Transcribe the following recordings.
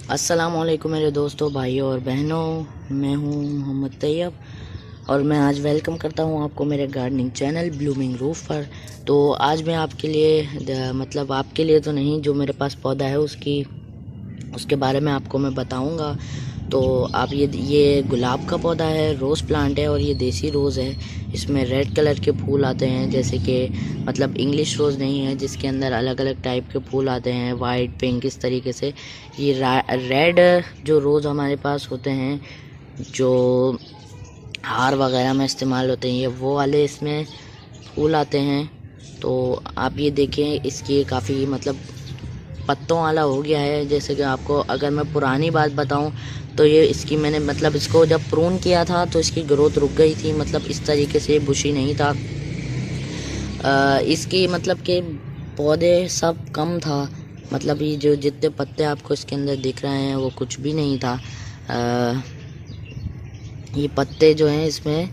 अस्सलाम वालेकुम मेरे दोस्तों, भाइयों और बहनों। मैं हूं मोहम्मद तैयब और मैं आज वेलकम करता हूं आपको मेरे गार्डनिंग चैनल ब्लूमिंग रूफ पर। तो आज मैं आपके लिए मतलब आपके लिए तो नहीं, जो मेरे पास पौधा है उसके बारे में आपको मैं बताऊंगा। तो आप ये गुलाब का पौधा है, रोज़ प्लांट है और ये देसी रोज़ है। इसमें रेड कलर के फूल आते हैं, जैसे कि मतलब इंग्लिश रोज़ नहीं है जिसके अंदर अलग अलग टाइप के फूल आते हैं, वाइट पिंक इस तरीके से। ये रेड जो रोज़ हमारे पास होते हैं, जो हार वगैरह में इस्तेमाल होते हैं, ये वो वाले इसमें फूल आते हैं। तो आप ये देखें, इसकी काफ़ी मतलब पत्तों वाला हो गया है। जैसे कि आपको अगर मैं पुरानी बात बताऊं तो ये इसकी मैंने मतलब इसको जब प्रून किया था तो इसकी ग्रोथ रुक गई थी, मतलब इस तरीके से बुशी नहीं था। इसकी मतलब के पौधे सब कम था, मतलब ये जो जितने पत्ते आपको इसके अंदर दिख रहे हैं वो कुछ भी नहीं था। ये पत्ते जो हैं इसमें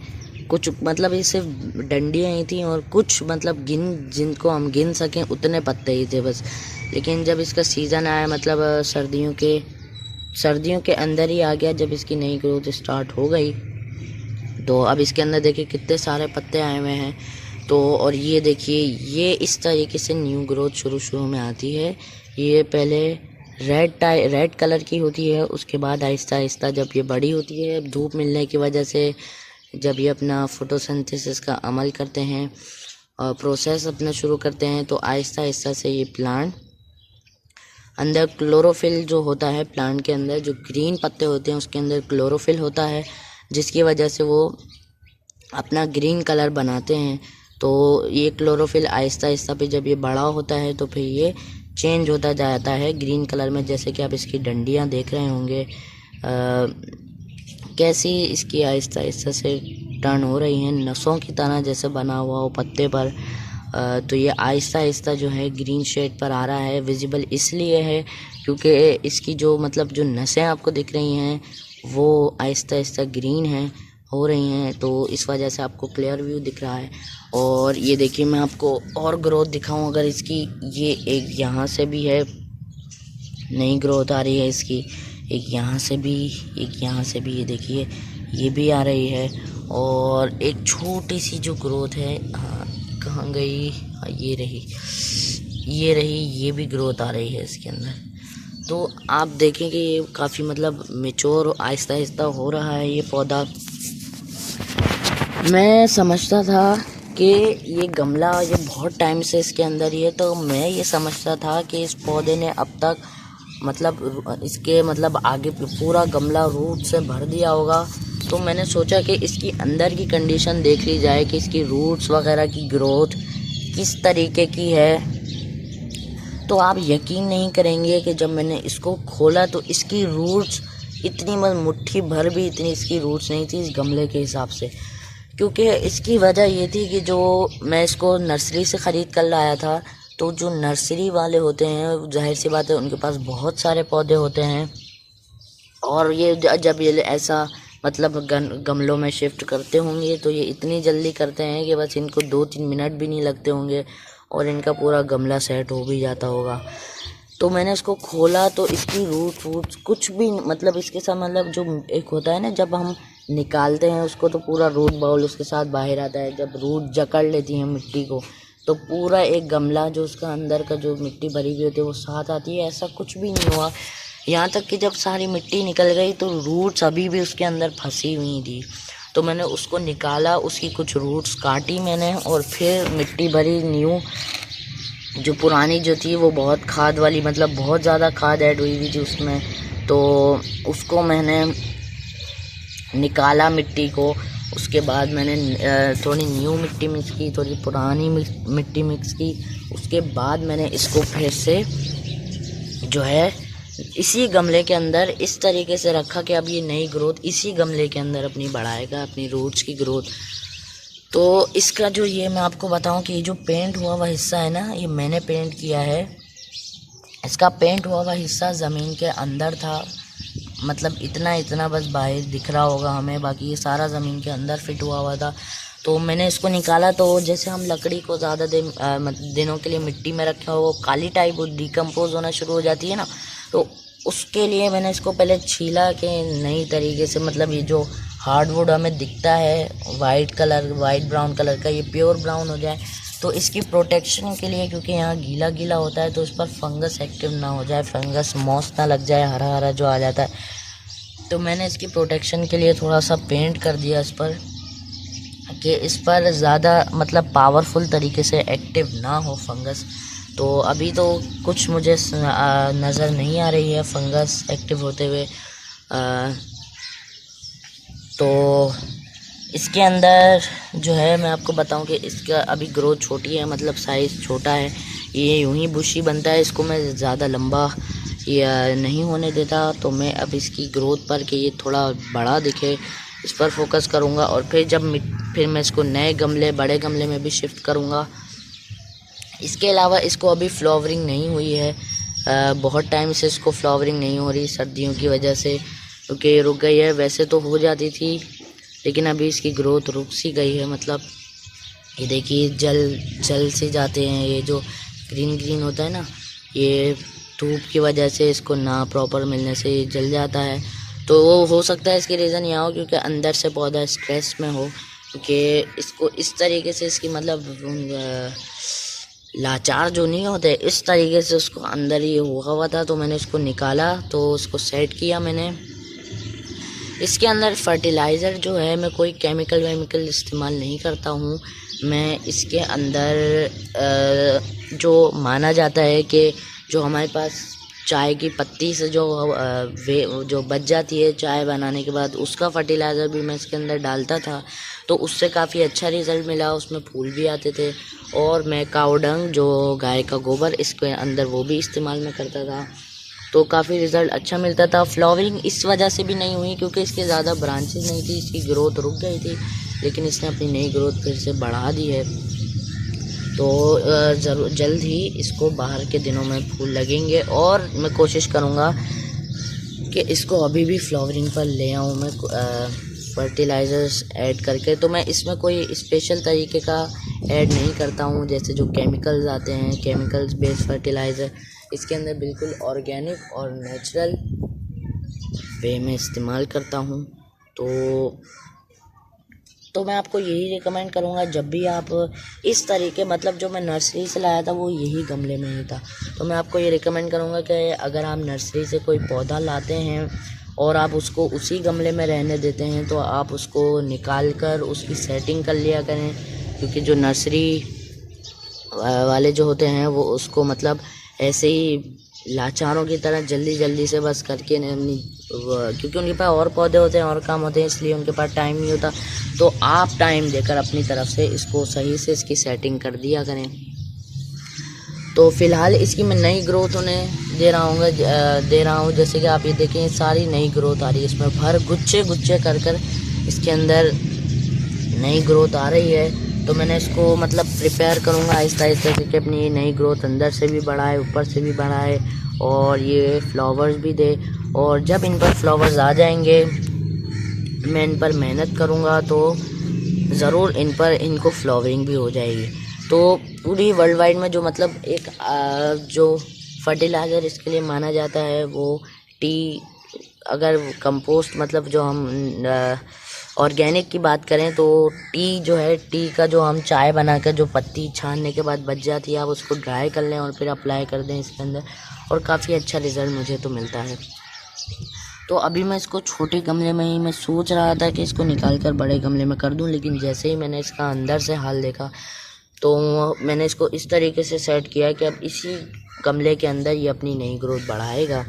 कुछ मतलब ये सिर्फ डंडियाँ ही थी और कुछ मतलब जिनको हम गिन सकें उतने पत्ते ही थे बस। लेकिन जब इसका सीज़न आया, मतलब सर्दियों के अंदर ही आ गया, जब इसकी नई ग्रोथ स्टार्ट हो गई, तो अब इसके अंदर देखिए कितने सारे पत्ते आए हुए हैं। तो और ये देखिए, ये इस तरीके से न्यू ग्रोथ शुरू में आती है। ये पहले रेड कलर की होती है, उसके बाद आहिस्ता आहिस्ता जब ये बड़ी होती है, धूप मिलने की वजह से जब ये अपना फोटोसिंथेसिस का अमल करते हैं और प्रोसेस अपना शुरू करते हैं, तो आहिस्ता आहिस्ता से ये प्लांट अंदर क्लोरोफिल जो होता है, प्लांट के अंदर जो ग्रीन पत्ते होते हैं उसके अंदर क्लोरोफिल होता है, जिसकी वजह से वो अपना ग्रीन कलर बनाते हैं। तो ये क्लोरोफिल आहिस्ता आहिस्ता पे जब ये बड़ा होता है तो फिर ये चेंज होता जाता है ग्रीन कलर में। जैसे कि आप इसकी डंडियाँ देख रहे होंगे कैसी इसकी आहिस्ता आहिस्ता से टर्न हो रही हैं, नसों की तरह जैसे बना हुआ हो पत्ते पर। तो ये आहिस्ता आहिस्ता जो है ग्रीन शेड पर आ रहा है। विजिबल इसलिए है क्योंकि इसकी जो मतलब जो नसें आपको दिख रही हैं वो आहिस्ता आहिस्ता ग्रीन हो रही हैं, तो इस वजह से आपको क्लियर व्यू दिख रहा है। और ये देखिए, मैं आपको और ग्रोथ दिखाऊं अगर इसकी, ये एक यहाँ से भी है, नई ग्रोथ आ रही है इसकी, एक यहाँ से भी, एक यहाँ से भी, ये देखिए ये भी आ रही है। और एक छोटी सी जो ग्रोथ है, हाँ कहाँ गई, हाँ ये रही, ये भी ग्रोथ आ रही है इसके अंदर। तो आप देखें कि ये काफ़ी मतलब मेच्योर आहिस्ता आहिस्ता हो रहा है ये पौधा। मैं समझता था कि ये गमला ये बहुत टाइम से इसके अंदर ही है, तो मैं ये समझता था कि इस पौधे ने अब तक मतलब इसके मतलब आगे पूरा गमला रूट से भर दिया होगा। तो मैंने सोचा कि इसकी अंदर की कंडीशन देख ली जाए कि इसकी रूट्स वगैरह की ग्रोथ किस तरीके की है। तो आप यकीन नहीं करेंगे कि जब मैंने इसको खोला तो इसकी रूट्स इतनी मतलब मुट्ठी भर भी इतनी इसकी रूट्स नहीं थी इस गमले के हिसाब से। क्योंकि इसकी वजह ये थी कि जो मैं इसको नर्सरी से ख़रीद कर लाया था, तो जो नर्सरी वाले होते हैं जाहिर सी बात है उनके पास बहुत सारे पौधे होते हैं, और ये जब ये ऐसा मतलब गमलों में शिफ्ट करते होंगे तो ये इतनी जल्दी करते हैं कि बस इनको 2-3 मिनट भी नहीं लगते होंगे और इनका पूरा गमला सेट हो भी जाता होगा। तो मैंने इसको खोला तो इसकी रूट कुछ भी मतलब इसके साथ मतलब जो एक होता है ना, जब हम निकालते हैं उसको तो पूरा रूट बाउल उसके साथ बाहर आता है, जब रूट जकड़ लेती हैं मिट्टी को तो पूरा एक गमला जो उसका अंदर का जो मिट्टी भरी हुई होती है वो साथ आती है। ऐसा कुछ भी नहीं हुआ, यहाँ तक कि जब सारी मिट्टी निकल गई तो रूट्स अभी भी उसके अंदर फंसी हुई थी। तो मैंने उसको निकाला, उसकी कुछ रूट्स काटी मैंने और फिर मिट्टी भरी न्यू, जो पुरानी जो थी वो बहुत खाद वाली, मतलब बहुत ज़्यादा खाद ऐड हुई हुई थी उसमें, तो उसको मैंने निकाला मिट्टी को। उसके बाद मैंने थोड़ी न्यू मिट्टी मिक्स की, थोड़ी पुरानी मिट्टी मिक्स की। उसके बाद मैंने इसको फिर से जो है इसी गमले के अंदर इस तरीके से रखा कि अब ये नई ग्रोथ इसी गमले के अंदर अपनी बढ़ाएगा, अपनी रूट्स की ग्रोथ। तो इसका जो ये मैं आपको बताऊं कि ये जो पेंट हुआ हुआ हिस्सा है ना, ये मैंने पेंट किया है। इसका पेंट हुआ हुआ हिस्सा ज़मीन के अंदर था, मतलब इतना बस बाहर दिख रहा होगा हमें, बाकी ये सारा ज़मीन के अंदर फिट हुआ हुआ था। तो मैंने इसको निकाला, तो जैसे हम लकड़ी को ज़्यादा दिनों के लिए मिट्टी में रखे हो वो काली टाइप डिकम्पोज होना शुरू हो जाती है ना, तो उसके लिए मैंने इसको पहले छीला कि नई तरीके से, मतलब ये जो हार्डवुड हमें दिखता है white colour, white brown colour का, ये प्योर ब्राउन हो जाए। तो इसकी प्रोटेक्शन के लिए, क्योंकि यहाँ गीला गीला होता है तो इस पर फंगस एक्टिव ना हो जाए, फंगस मॉस ना लग जाए, हरा हरा जो आ जाता है, तो मैंने इसकी प्रोटेक्शन के लिए थोड़ा सा पेंट कर दिया इस पर, कि इस पर ज़्यादा मतलब पावरफुल तरीके से एक्टिव ना हो फंगस। तो अभी तो कुछ मुझे नज़र नहीं आ रही है फंगस एक्टिव होते हुए। तो इसके अंदर जो है मैं आपको बताऊं कि इसका अभी ग्रोथ छोटी है, मतलब साइज़ छोटा है, ये यूं ही बुशी बनता है, इसको मैं ज़्यादा लंबा या नहीं होने देता। तो मैं अब इसकी ग्रोथ पर कि ये थोड़ा बड़ा दिखे इस पर फोकस करूँगा, और फिर मैं इसको नए गमले, बड़े गमले में भी शिफ्ट करूँगा। इसके अलावा इसको अभी फ्लावरिंग नहीं हुई है, बहुत टाइम से इसको फ्लावरिंग नहीं हो रही सर्दियों की वजह से, क्योंकि रुक गई है। वैसे तो हो जाती थी लेकिन अभी इसकी ग्रोथ रुक सी गई है। मतलब ये देखिए जल से जाते हैं, ये जो ग्रीन ग्रीन होता है ना, ये धूप की वजह से इसको ना प्रॉपर मिलने से ये जल जाता है। तो वो हो सकता है इसकी रीज़न यह हो क्योंकि अंदर से पौधा स्ट्रेस में हो, क्योंकि इसको इस तरीके से इसकी मतलब लाचार जो नहीं होते, इस तरीके से उसको अंदर ही हुआ था। तो मैंने इसको निकाला, तो उसको सेट किया मैंने। इसके अंदर फर्टिलाइज़र जो है, मैं कोई केमिकल वेमिकल इस्तेमाल नहीं करता हूँ। मैं इसके अंदर जो माना जाता है कि जो हमारे पास चाय की पत्ती से जो बच जाती है चाय बनाने के बाद, उसका फर्टिलाइज़र भी मैं इसके अंदर डालता था, तो उससे काफ़ी अच्छा रिज़ल्ट मिला, उसमें फूल भी आते थे। और मैं काऊ डंग, जो गाय का गोबर, इसके अंदर वो भी इस्तेमाल में करता था, तो काफ़ी रिज़ल्ट अच्छा मिलता था। फ्लावरिंग इस वजह से भी नहीं हुई क्योंकि इसके ज़्यादा ब्रांचेस नहीं थी, इसकी ग्रोथ रुक गई थी, लेकिन इसने अपनी नई ग्रोथ फिर से बढ़ा दी है। तो ज़रूर जल्द ही इसको बाहर के दिनों में फूल लगेंगे, और मैं कोशिश करूँगा कि इसको अभी भी फ्लावरिंग पर ले आऊँ मैं फर्टिलाइज़र्स ऐड करके। तो मैं इसमें कोई स्पेशल तरीके का ऐड नहीं करता हूँ, जैसे जो केमिकल्स आते हैं, केमिकल्स बेस्ड फर्टिलाइज़र, इसके अंदर बिल्कुल ऑर्गेनिक और नेचुरल वे में इस्तेमाल करता हूँ। तो मैं आपको यही रिकमेंड करूँगा, जब भी आप इस तरीके, मतलब जो मैं नर्सरी से लाया था वो यही गमले में ही था, तो मैं आपको ये रिकमेंड करूँगा कि अगर आप नर्सरी से कोई पौधा लाते हैं और आप उसको उसी गमले में रहने देते हैं, तो आप उसको निकाल कर उसकी सेटिंग कर लिया करें, क्योंकि जो नर्सरी वाले जो होते हैं वो उसको मतलब ऐसे ही लाचारों की तरह जल्दी जल्दी से बस करके क्योंकि उनके पास और पौधे होते हैं और काम होते हैं, इसलिए उनके पास टाइम नहीं होता। तो आप टाइम देकर अपनी तरफ से इसको सही से इसकी सेटिंग कर दिया करें। तो फ़िलहाल इसकी मैं नई ग्रोथ होने दे रहा हूँ। जैसे कि आप ये देखें, सारी नई ग्रोथ आ रही है, इसमें भर गुच्छे गुच्छे कर इसके अंदर नई ग्रोथ आ रही है। तो मैंने इसको मतलब प्रिपेयर करूँगा आहिस्ता आहिस्ता कि अपनी नई ग्रोथ अंदर से भी बढ़ाए, ऊपर से भी बढ़ाए, और ये फ्लावर्स भी दे। और जब इन पर फ्लावर्स आ जाएंगे, मैं इन पर मेहनत करूँगा तो ज़रूर इनको फ्लावरिंग भी हो जाएगी। तो पूरी वर्ल्ड वाइड में जो मतलब एक जो फर्टिलाइज़र इसके लिए माना जाता है वो टी, अगर कंपोस्ट मतलब जो हम ऑर्गेनिक की बात करें तो टी जो है, टी का जो हम चाय बनाकर जो पत्ती छानने के बाद बच जाती है, आप उसको ड्राई कर लें और फिर अप्लाई कर दें इसके अंदर, और काफ़ी अच्छा रिज़ल्ट मुझे तो मिलता है। तो अभी मैं इसको छोटे गमले में ही मैं सोच रहा था कि इसको निकाल कर बड़े गमले में कर दूं, लेकिन जैसे ही मैंने इसका अंदर से हाल देखा तो मैंने इसको इस तरीके से सेट किया कि अब इसी गमले के अंदर ये अपनी नई ग्रोथ बढ़ाएगा।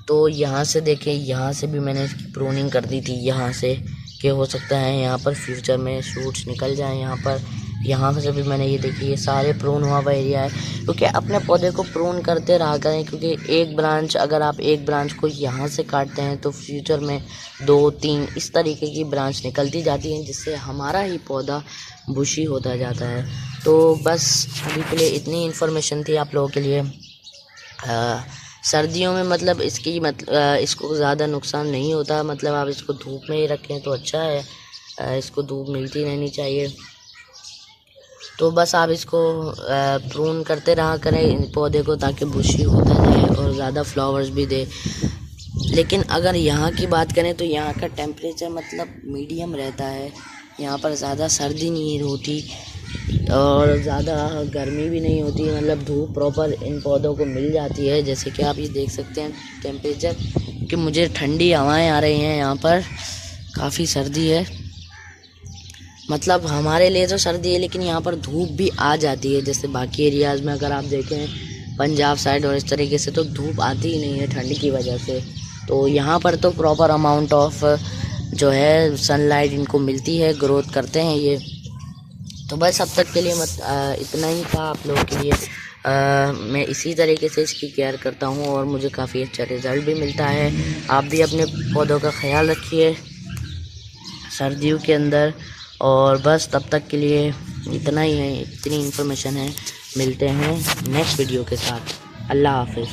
तो यहाँ से देखें, यहाँ से भी मैंने इसकी प्रूनिंग कर दी थी, यहाँ से कि हो सकता है यहाँ पर फ्यूचर में शूट्स निकल जाएं। यहाँ से भी मैंने ये देखिए, ये सारे प्रून हुआ हुआ एरिया है, क्योंकि अपने पौधे को प्रून करते रहा करें, क्योंकि एक ब्रांच, अगर आप एक ब्रांच को यहाँ से काटते हैं तो फ्यूचर में 2-3 इस तरीके की ब्रांच निकलती जाती हैं, जिससे हमारा ही पौधा बुशी होता जाता है। तो बस अभी के लिए इतनी इन्फॉर्मेशन थी आप लोगों के लिए। सर्दियों में मतलब इसको ज़्यादा नुकसान नहीं होता, मतलब आप इसको धूप में ही रखें तो अच्छा है, इसको धूप मिलती रहनी चाहिए। तो बस आप इसको प्रून करते रहा करें इन पौधे को, ताकि बुशी होता जाए और ज़्यादा फ्लावर्स भी दे। लेकिन अगर यहाँ की बात करें तो यहाँ का टेम्परेचर मतलब मीडियम रहता है। यहाँ पर ज़्यादा सर्दी नहीं होती और ज़्यादा गर्मी भी नहीं होती, मतलब धूप प्रॉपर इन पौधों को मिल जाती है। जैसे कि आप ये देख सकते हैं टेम्परेचर, कि मुझे ठंडी हवाएं आ रही हैं, यहाँ पर काफ़ी सर्दी है। मतलब हमारे लिए तो सर्दी है, लेकिन यहाँ पर धूप भी आ जाती है। जैसे बाकी एरियाज़ में अगर आप देखें पंजाब साइड और इस तरीके से, तो धूप आती ही नहीं है ठंड की वजह से। तो यहाँ पर तो प्रॉपर अमाउंट ऑफ जो है सनलाइट इनको मिलती है, ग्रोथ करते हैं ये। तो बस अब तक के लिए इतना ही था आप लोगों के लिए। मैं इसी तरीके से इसकी केयर करता हूँ और मुझे काफ़ी अच्छा रिज़ल्ट भी मिलता है। आप भी अपने पौधों का ख्याल रखिए सर्दियों के अंदर। और बस तब तक के लिए इतना ही है, इतनी इन्फॉर्मेशन है। मिलते हैं नेक्स्ट वीडियो के साथ। अल्लाह हाफ़िज़।